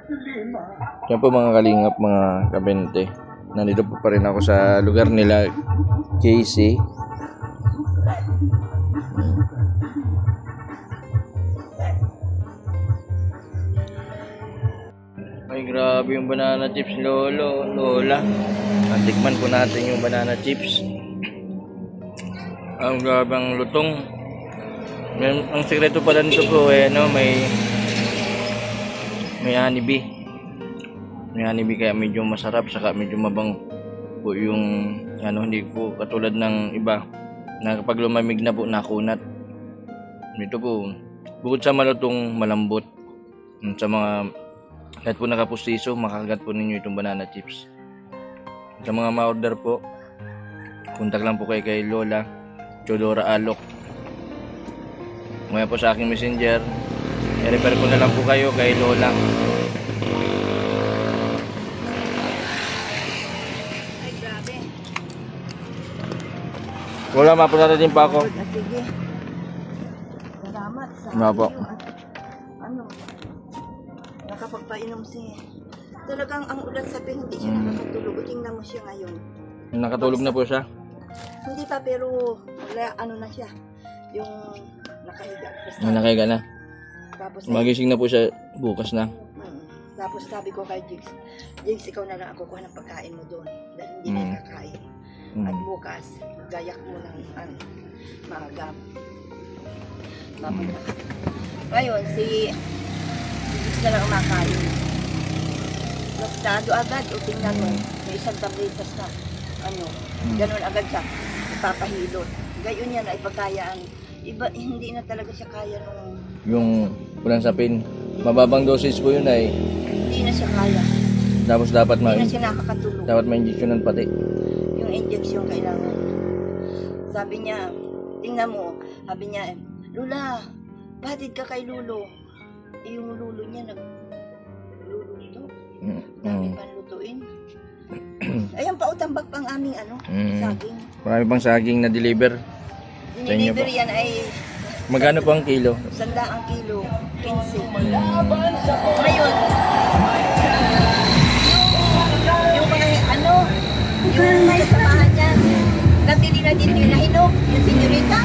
Yan po mga kalingap, mga kabente. Nandito po pa rin ako sa lugar nila Casey. Ay, grabe yung banana chips, lola. Tikman po natin yung banana chips. Ang grabe ang lutong. Ang sekreto pala nito po may honeybee. May honeybee kaya medyo masarap, saka medyo mabang po yung hindi po katulad ng iba na kapag lumamig na po nakunat. Ito po bukod sa malutong, malambot. Sa mga kahit po nakapustiso, makagat po ninyo itong banana chips. Sa mga ma-order po, kontak lang po kayo kay Lola Chodora Alok. Ngayon po sa aking messenger, i-refer ko na lang po kayo kay Lola. Ay, grabe. Lola, mapunta din pa ako. Sige. Salamat sa po. Nakapagpainom siya. Talagang ang ulan sabi, hindi siya nakakatulog. Tingnan mo siya ngayon. Nakatulog na po siya? Hindi pa, pero na siya. Yung nakahiga. Nakahiga na? Tapos magising na po siya bukas na. Tapos sabi ko kay Jigs, ikaw na lang ako kuha ng pagkain mo doon. Dahil hindi na kakain. At bukas, gayak mo ng maaga. Ngayon, si Jigs na lang makain. Lastado agad, o tingnan mo, may isang tabletas na. Ganun agad siya, ipapahilot. Gayon yan ay pagkayaan. Iba, hindi na talaga siya kaya nung... Yung pulang sapin, mababang dosage po yun ay... Hindi na siya kaya. Tapos dapat hindi na siya nakakatulog. Dapat ma-injectionan pati. Yung injection kailangan. Sabi niya, tingnan mo, sabi niya, Lula, batid ka kay Lulo. Yung Lulo niya lulo ito. Dami pang lutuin. Ayan pa utambak pang aming saging. Marami pang saging na deliver. Deliver yan ay... Magkano po ang kilo? 100 ang kilo, 15. Ngayon, yung mga yung may samahan niya, nabili na din yung nahinog, yung senyorita.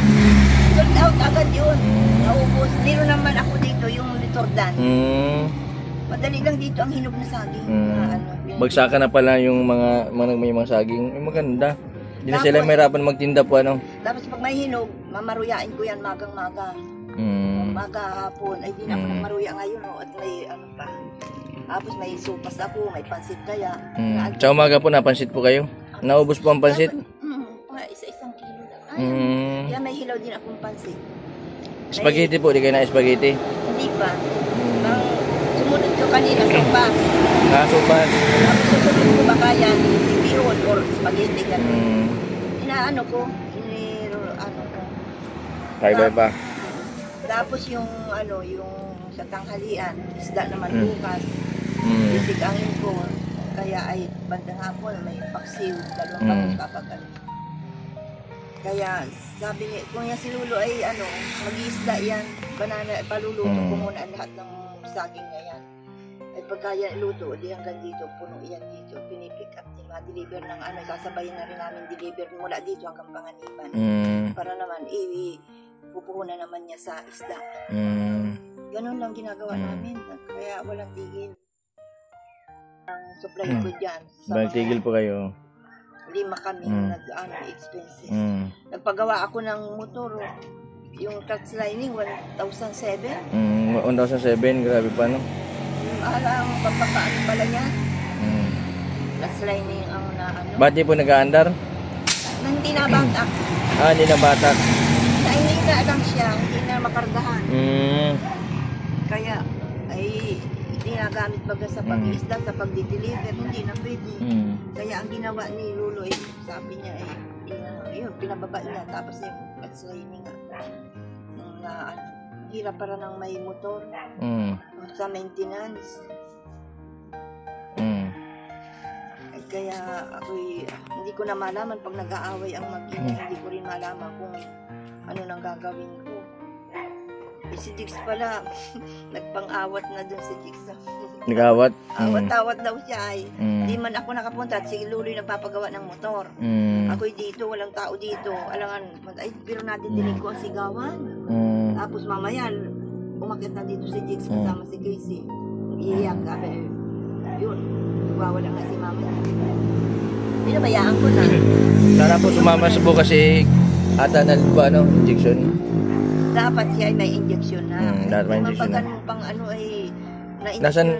Sold out agad yun. Naubos. Meron naman ako dito, yung Litordan. Madali lang dito ang hinog na saging. Bagsakan na pala yung may mga saging. Ay, maganda. Hindi na sila mahirapan magtinda po Tapos pag may hinog, mamaruyain ko yan magang-maga. Maga hapon. Ay di na ako maruya ngayon. At may pa. Tapos may supas ako, may pansit kaya. Sa umaga po napansit po kayo? Naubos po ang pansit? Isa-isang kilo lang. Kaya may hilaw din akong pansit. Spaghetti po, di kayo na spaghetti? Hindi pa. Sumunod ko kanina, sopas. Sopas. Tapos susunod ko baka yan, bihon or spaghetti yan. Inaano ko, Bye pa. Tapos yung sa tanghalian, isda naman bukas. Isigangin ko, kaya ay bandang hapon, may paksiw, dalawang papagal. Kaya sabi niya, kung yan si Lulo ay mag-iisda yan, banana, paluluto ko muna ang lahat ng saging na yan. Ay pagka yan iluto, di hanggang dito, puno yan dito, pinipick up ni ma-deliver ng kasabayan na rin namin deliver mula dito hanggang Panganiban. Para naman, pupuhunan naman niya sa isda. Ganun lang ginagawa namin, kaya walang tigil. Ang supply ko dyan. Tigil po kayo? 5 kami expenses. Nagpagawa ako ng motor, yung touch lining, 1,007. 1,007, grabe pa Ang pagpapaano pala niya. Touch lining ang Ba't di po nag-aandar? Hindi na batak. Hindi na batak. Nainay na lang siya, hindi na makargahan. Kaya, ay ginagamit baga sa pag-isda, sa pag-deliver, hindi na pwede. Kaya ang ginawa ni Lulo, sabi niya, yun, pinababa niya. Tapos yung touch lining hirap para ng may motor sa maintenance. Kaya ako'y hindi ko na malaman pag nag-aaway ang mag-ina, hindi ko rin malaman kung ano nang gagawin ko. Si Jigs pala, nagpang-awat na dun si Jigs. Nag-awat? Awat-awat daw siya ay. Mm. Di man ako nakapunta at si Luloy nagpapagawa ng motor. Mm. Ako'y dito, walang tao dito. Alangan, ay, pero nadidinig ko ang sigawan. Mm. Tapos mamaya, umakit na dito si Jigs kasama si Casey. Iiyak ka. Yun, nagwawala nga si mama niya. Pinabayaan ko na. Sana po sumama sa bukas kasi ata na ba ano, injection? Dapat siya ay may injection na. Dapat may injection na. Pag pang ano ay na-injection.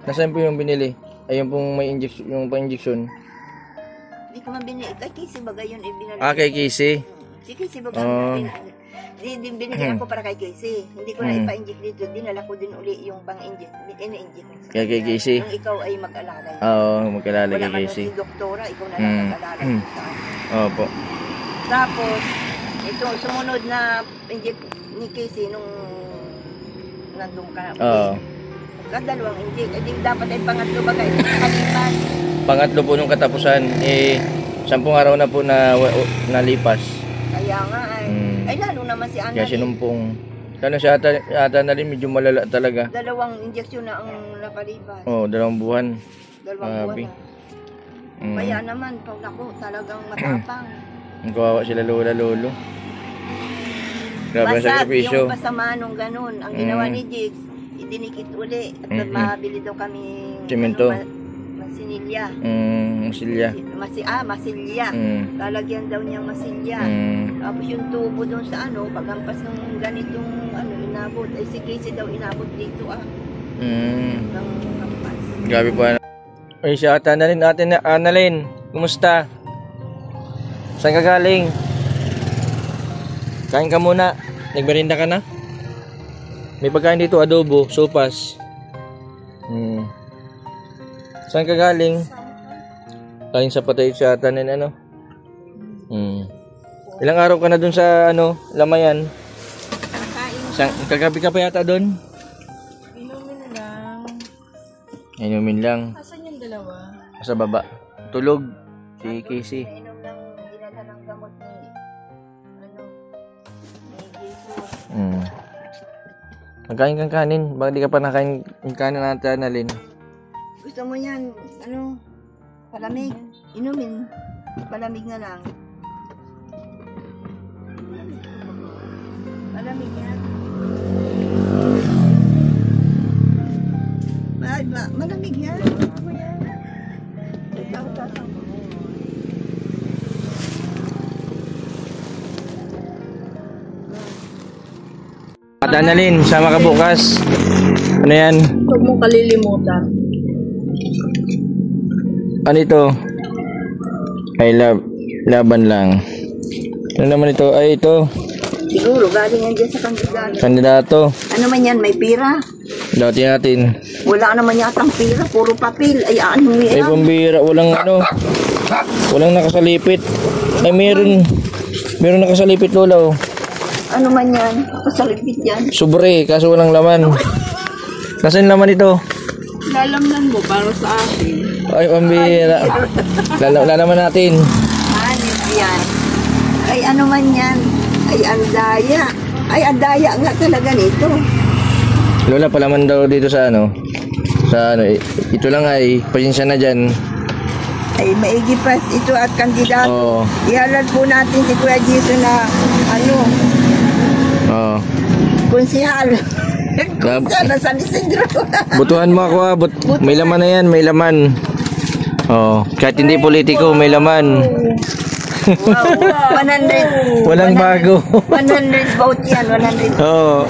Nasaan po yung binili? Ay yung pong may injection, yung pang-injection. Hindi ko man binili. Kay Casey baga yun. Ibinalik. Kay Casey? Si Casey baga. Binigyan ko para kay Casey. Hindi ko na ipa-inject dito. Dinala ko din uli yung pang-inject. Ini-inject. Kay Casey? Nung ikaw ay mag-alala. Oo, mag-alala kay Wala Casey. si doktora, ikaw na lang mag-alala. Opo. Tapos, ito, sumunod na inject ni Casey nung nandun ka. Oo. Dalawang inject. Hindi dapat ay pangatlo baga ito nakalipas. Pangatlo po nung katapusan, 10 araw na po na nalipas. Kaya nga ay lalo naman si Ana. Kaya sinumpong. Sana siya ata na rin medyo malala talaga. Dalawang injection na ang napalipas. Oo, 2 buwan. Dalawang buwan na. Kaya naman, pag ako talagang matapang. Ang kawawa sila lola lolo. Grabe ang sakripisyo. Yung pasama nung ganun, ang ginawa ni Jigs, idinikit uli. At mabili daw kami Semento. masinilya. Masilya. Masilya. Lalagyan daw niyang masilya. Tapos yung tubo doon sa ano, pagampas ng ganitong ano, inabot. Ay si Casey daw inabot dito ng kampas. Grabe po. Ay siya ata na rin natin na Annalyn. Kumusta? Saan ka galing? Kain ka muna. Nagmerinda ka na? May pagkain dito, adobo, sopas. Saan ka galing? Galing sa patay sa tanin ano? Ilang araw ka na dun sa ano, Lamayan? Kagabi ka pa yata dun? Inumin lang. Inumin lang. Asan yung dalawa? Sa baba. Tulog. Si Casey. Inom ng dinala ng gamot ni Jesus. Magkain kang kanin. Bakit di ka pa nakain yung kanin natin, Annalyn? Gusto mo yan, ano, palamig. Inumin. Palamig na lang. Palamig yan. Malamig yan. At Annalyn, sama ka bukas. Ano yan? Huwag mong kalilimutan. Ano ito? Ay, laban lang. Ano naman ito? Ay, ito. Siguro, galing yan dyan sa kandidato. Kandidato. Ano man yan, may pira? Dati natin. Wala naman yatang pira, puro papel. Ay, ano mo Ay, yan? pambira. Walang ano. Walang nakasalipit. Ay, meron. Meron nakasalipit, Lola. Oh. Ano man yan? Pasalipit yan. Sobre, kaso walang laman. Nasaan laman ito? Lalamnan mo para sa akin. Ay, pambira. Lalaman natin. Hanip yan. Ay, ano man yan? Ay, andaya. Ay, andaya nga talaga nito. Lola, palaman daw dito sa ano. Sa ano, ito lang ay, pasensya na dyan. Ay, maigi pa ito at kandidato. Oo. Ihalal po natin si Kuya Jason na, ano, Oo. konsihal. Konsihal na San Isidro. Butuhan mo ako ah. May laman na yan, may laman. Oh, kahit hindi politiko, may laman. Wow, 100. Walang bago. 100 vote yan, 100. Oo.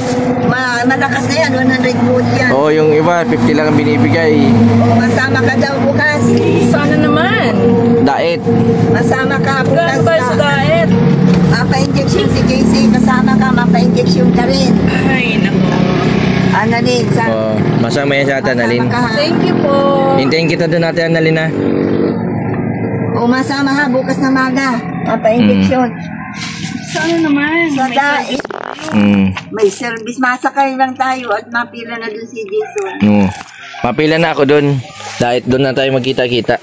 Malakas na yan, 100 vote yan. Oh, yung iba 50 lang ang binibigay. Masama ka daw bukas. Sana naman. Daet. Masama ka bukas Gano'n ba sa diet? Mapa-injection si Casey, kasama ka, mapa-injection ka rin. Ay, nako. Annalyn, Oh, masama yan sa atin, Annalyn. Thank you po. Hintayin kita doon natin, Annalyn, ha? O masama ha, bukas na maga. Mapa-injection. Sana naman. Sa dait, Hmm. may service. Masakay lang tayo at mapila na dun si Jason. No. Mapila na ako doon. Daet doon na tayo magkita-kita.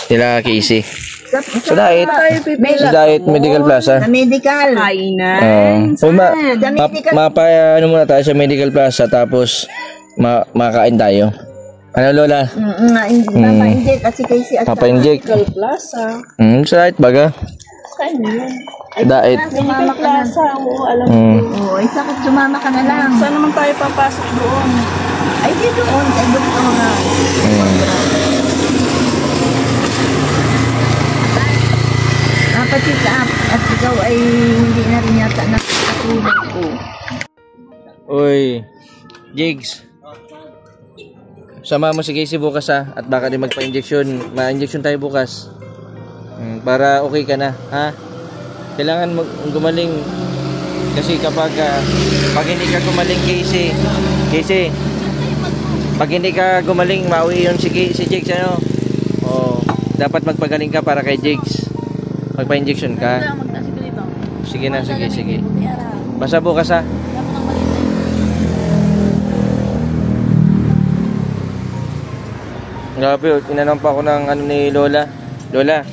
Sila Casey. Sa Daet. Sa Daet Medical Plaza. Sa medical. Kainan. Mapa ano muna tayo sa Medical Plaza tapos makain tayo. Ano, Lola? Papa-inject kasi kay si Asa. Papa-inject. Medical Plaza. Sa right baga? Saan yun? Dait. Medical Plaza. Oo, alam ko. Oo, isa ko sumama ka na lang. Saan naman tayo papasok doon? Ay, di doon, kay doktora. Pati sa at ikaw ay hindi na rin yata nakatulog ko. Uy, Jigs. Sama mo si Casey bukas ha. At baka din magpa-injection. Ma-injection tayo bukas. Para okay ka na, ha? Kailangan gumaling. Kasi kapag pag hindi ka gumaling, Casey, pag hindi ka gumaling, mauwi yun si Jigs, ano? Oh, dapat magpagaling ka para kay Jigs. Magpa-injection ka. Sige na, sige. Basta bukas ha. Grabe, tinanong pa ako ng ano ni Lola. Lola,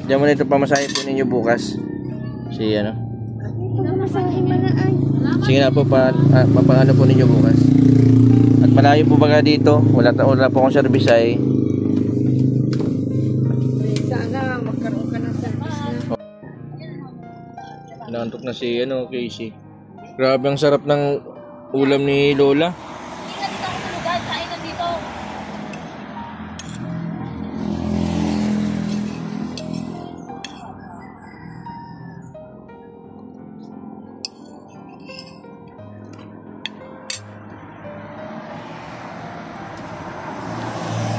diyan mo nito pamasahe po ninyo bukas. Si ano? Sige na po, papaano po ninyo bukas. At malayo po baga dito. Wala po akong service ay. Sana magkaroon ka ng service na. Inaantok na si ano, Casey. Grabe ang sarap ng ulam ni Lola.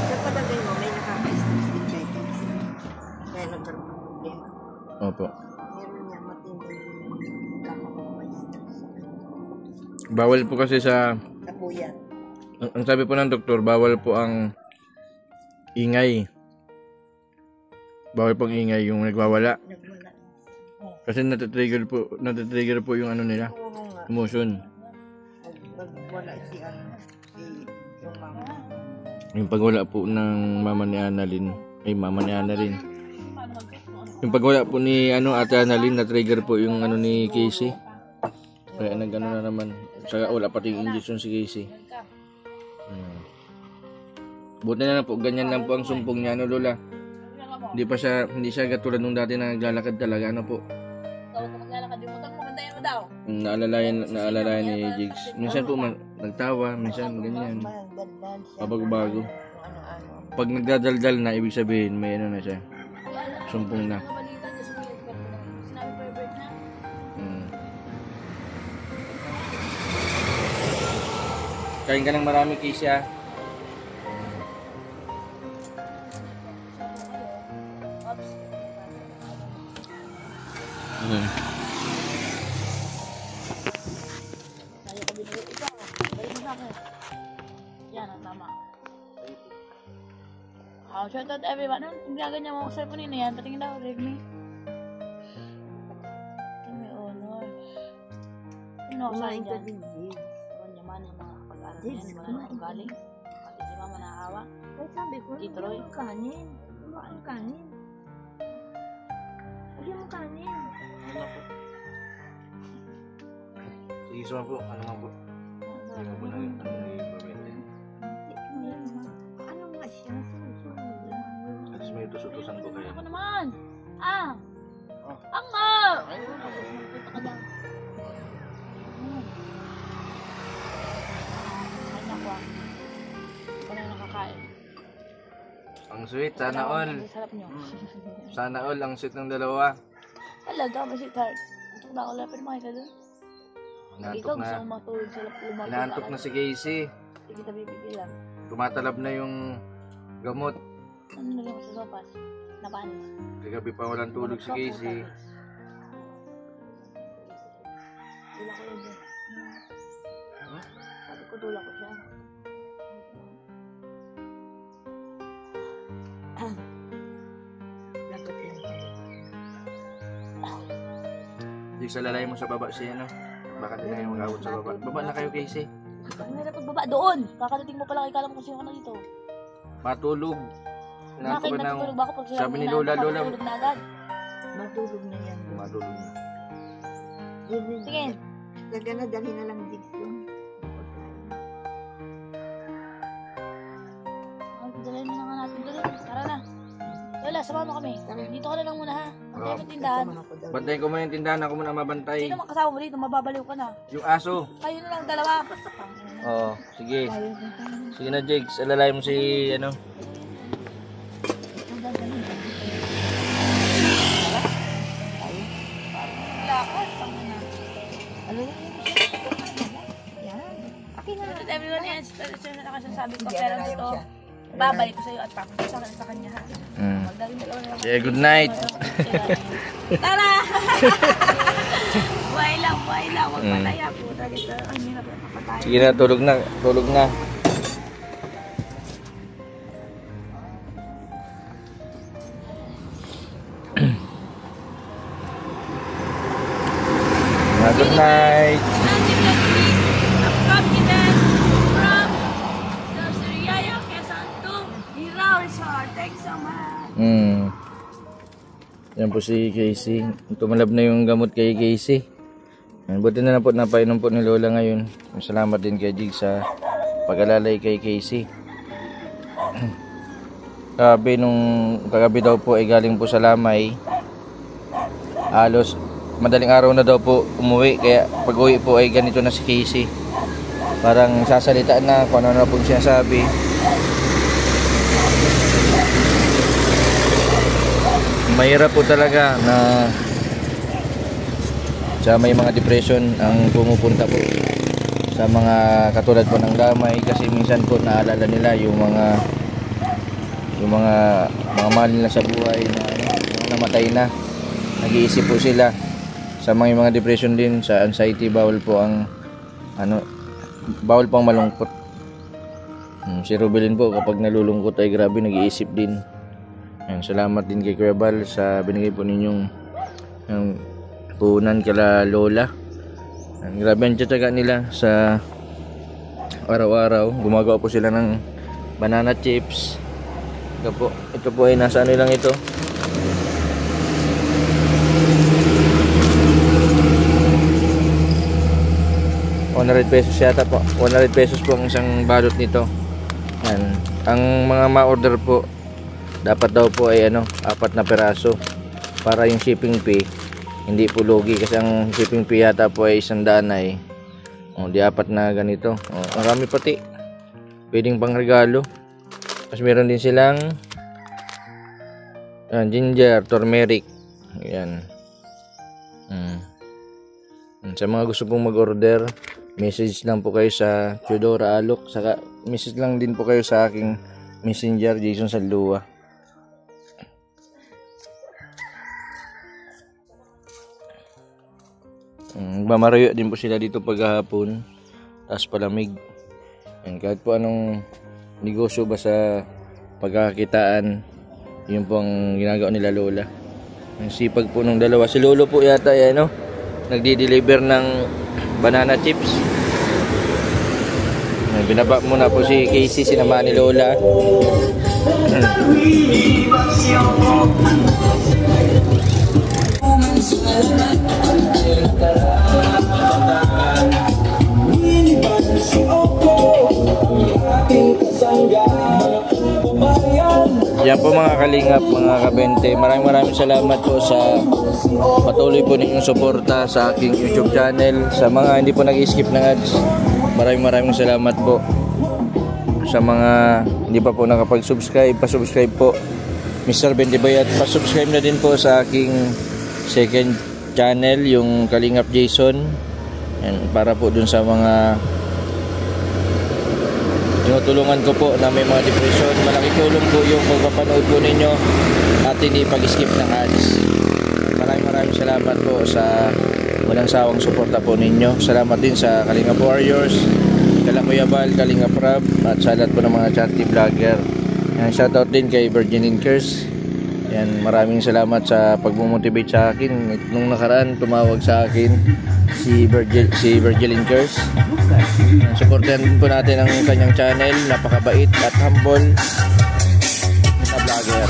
Sa palagay mo, may nakaka-stress din kay Casey. Kaya nagkaroon ng problema. Opo. Meron niya matinding nakaka-stress. Bawal po kasi sa Kapuyan. ang sabi po ng doktor, bawal po ang ingay. Bawal pong ingay yung nagwawala. Nagmula. Kasi natitrigger po yung ano nila, Oo nga. emotion. Nagwala si yung mama. Yung pagwala po ng mama ni Annalyn, mama ni Annalyn. Yung pagwala po ni Ate Annalyn, na-trigger po yung ano ni Casey. Kaya nag-ano na naman. Saka wala pati yung injection si Casey. Buti na lang po, ganyan lang po ang sumpong niya, no, Lola? Hindi siya katulad nung dati na naglalakad talaga, ano po. Naalalayan ni Jigs. Minsan po nagtawa, minsan ganyan. Pabago-bago. Pag nagdadaldal na, ibig sabihin may ano na siya. Sumpong na. Kain ka ng marami, Casey, ha? Yan ang tama. Shout out everyone. Ano, gaganyan mo sa cellphone na yan. Patingin daw, Redmi. May honor. Sino ako sa'yo dyan? Ewan naman yung mga kapag-aral na yan. Wala na galing. Pati si mama nakahawa. Ay, sabi ko, Tito Roy. kanin. Kanin. Lagyan mo kanin. Sige, suma po. Ano nga po? Hindi nga po na ibabenta. Ano nga siya? At may utos-utosan ko kayo. Ako naman! Ah! Oh. Ang nga! Ay, naku ah. Ikaw na yung nakakain. Ang sweet, sana all. Ang sarap nyo. Sana all, ang sweet ng dalawa. Talaga, masit heart. Antok na ako lapit mo ka doon. Ikaw Inaantok gusto na. mong matulog sa lumato. Inaantok na si Casey. Hindi kita bibigilan. Tumatalab na yung gamot. Ano na lang ako sa sopas? Napanis. Kagabi pa walang tulog si Casey. Tula ko yun. Sabi ko tula ko siya. Lagot yan. Hindi sa lalay mo sa baba siya, no? Baka din na yung mag-awot sa baba. Baba na kayo, Casey. Ano na pagbaba? Doon! Kakadating mo pala kay Kalam kung sino ka na dito. Matulog. Inaantok Bakit ka na. natutulog ba ako pag sila Sabi ni Lola, Lola. Matulog na agad. Matulog na yan. Matulog na. Sige. Kaya na, dali na lang dito. Dalhin mo na nga natin doon. Tara na. Lola, sama mo kami. Dito ka na lang muna ha. Hindi mo tindahan. Bantayin ko muna yung tindahan, ako muna mabantay. Sino makasama mo dito? Mababaliw ka na. Yung aso. Kayo na lang dalawa. Oo, sige. Sige na, Jigs. Alalay mo si, ano. Ito, everyone else. Ito na nakasasabi ko. Pero ito, babalik ko sa'yo at papunta sa kanya ha. Magdaling dalawa na lang. Yeah, good night. Tara! Buhay lang. Huwag pataya po. Dito, ang hirap na papatay. Sige na, tulog na. Tulog na. Good night. Thanks so much. Yan po si Casey. Tumalab na yung gamot kay Casey. Buti na po napainom po ni Lola ngayon. Salamat din kay Jig sa pag-alalay kay Casey. Sabi nung kagabi daw po ay galing po sa Lamay. Halos madaling araw na daw po umuwi. Kaya pag uwi po ay ganito na si Casey. Parang sasalita na kung ano na po sinasabi. Mahirap po talaga na sa may mga depression ang pumupunta po sa mga katulad po ng Lamay kasi minsan po naalala nila yung mga mahal nila sa buhay na namatay na. Nag-iisip po sila sa mga depression din, sa anxiety. Bawal po ang malungkot. Si Rubilin po kapag nalulungkot ay grabe nag-iisip din. Salamat din kay Kuya Bal sa binigay po ninyong puhunan kala Lola. Grabe ang tiyataga nila sa araw-araw. Gumagawa po sila ng banana chips. Ito po ay nasa ano lang ito. ₱100 yata po. 100 pesos po ang isang balot nito. Yan. Ang mga ma-order po dapat daw po ay 4 na peraso para yung shipping fee hindi po lugi kasi ang shipping fee yata po ay 100 ay di 4 na ganito. Marami pati pwedeng pang regalo kasi meron din silang ginger, turmeric. Yan. Sa mga gusto pong mag-order, message lang po kayo sa Theodora Alok, saka message lang din po kayo sa aking messenger Jason Salua. Mamarayo din po sila dito paghahapon, taas palamig. Kahit po anong negosyo ba sa pagkakakitaan, yun po ang ginagawa nila Lola. Ang sipag po ng dalawa. Si Lolo po yata nagdi-deliver ng banana chips. Binaba muna po si Casey, sinama ni Lola. Yan po mga kalingap, mga kabente, maraming salamat po sa patuloy po ninyong suporta sa aking YouTube channel. Sa mga hindi po nag-skip ng ads, maraming salamat po. Sa mga hindi pa po nakapag-subscribe, pa-subscribe po Mr. Bendibayat, pa-subscribe na din po sa aking second channel, yung Kalingap Jason. And para po dun sa mga tinutulungan ko po na may mga depression, malaking tulong po yung pagpapanood po ninyo at hindi pag-skip ng ads. Maraming salamat po sa walang sawang suporta po ninyo. Salamat din sa Kalingap Warriors, Kuya Bal, Kalingap Rab, at sa lahat po ng mga charity vlogger. Shoutout din kay Virgin Incurs. Yan, maraming salamat sa pagmo-motivate sa akin. Nung nakaraan tumawag sa akin si Virgil Incurs. Supportan din po natin ang kanyang channel, napakabait at humble na vlogger.